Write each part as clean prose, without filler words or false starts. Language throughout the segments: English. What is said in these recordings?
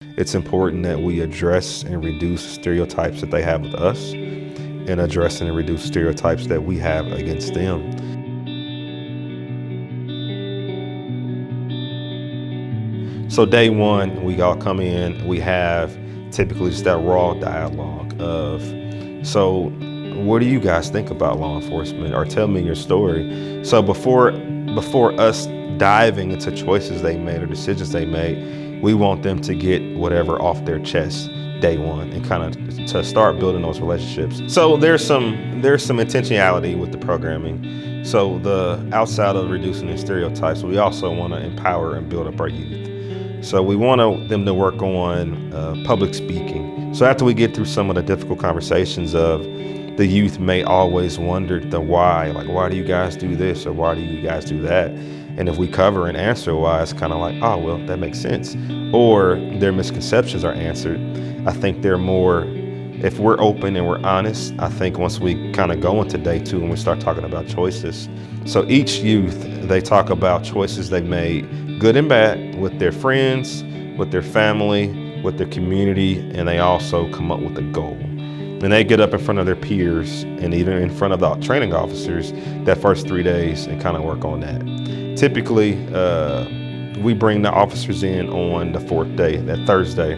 It's important that we address and reduce stereotypes that they have with us and address and reduce stereotypes that we have against them. So day one, we all come in, we have typically just that raw dialogue of, so what do you guys think about law enforcement? Or tell me your story. So before us diving into choices they made or decisions they made, we want them to get whatever off their chest day one and kind of to start building those relationships. So there's some intentionality with the programming. So the outside of reducing the stereotypes, we also want to empower and build up our youth. So we want them to work on public speaking. So after we get through some of the difficult conversations of the youth may always wonder the why, like why do you guys do this or why do you guys do that? And if we cover and answer why, it's kind of like, oh, well, that makes sense. Or their misconceptions are answered. I think they're more, if we're open and we're honest, I think once we kind of go into day two and we start talking about choices. So each youth, they talk about choices they made, good and bad, with their friends, with their family, with their community, and they also come up with a goal. And they get up in front of their peers and even in front of the training officers that first 3 days and kind of work on that. Typically, we bring the officers in on the fourth day, that Thursday,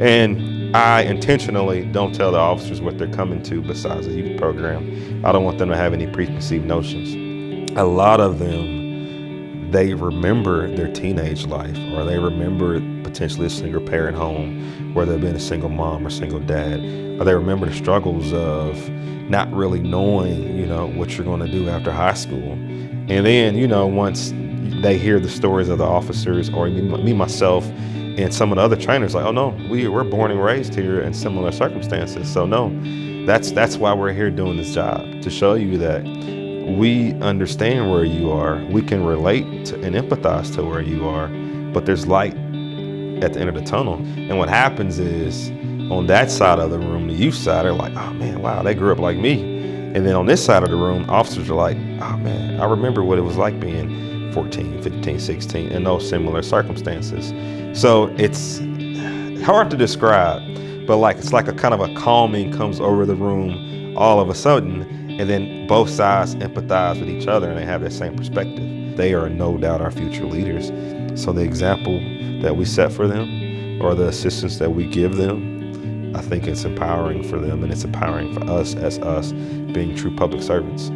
and I intentionally don't tell the officers what they're coming to besides the youth program. I don't want them to have any preconceived notions. A lot of them, they remember their teenage life, or they remember potentially a single parent home where they've been a single mom or single dad, or they remember the struggles of not really knowing, what you're going to do after high school. And then, once they hear the stories of the officers or me, myself, and some of the other trainers, like, oh no, we're born and raised here in similar circumstances. So no, that's why we're here doing this job, to show you that we understand where you are. We can relate to and empathize to where you are, but there's light at the end of the tunnel. And what happens is on that side of the room, the youth side are like, oh man, wow, they grew up like me. And then on this side of the room, officers are like, oh man, I remember what it was like being 14, 15, 16 in those similar circumstances. So it's hard to describe, but it's like a kind of a calming comes over the room all of a sudden, and then both sides empathize with each other and they have that same perspective. They are no doubt our future leaders. So the example that we set for them or the assistance that we give them, I think it's empowering for them and it's empowering for us as us being true public servants.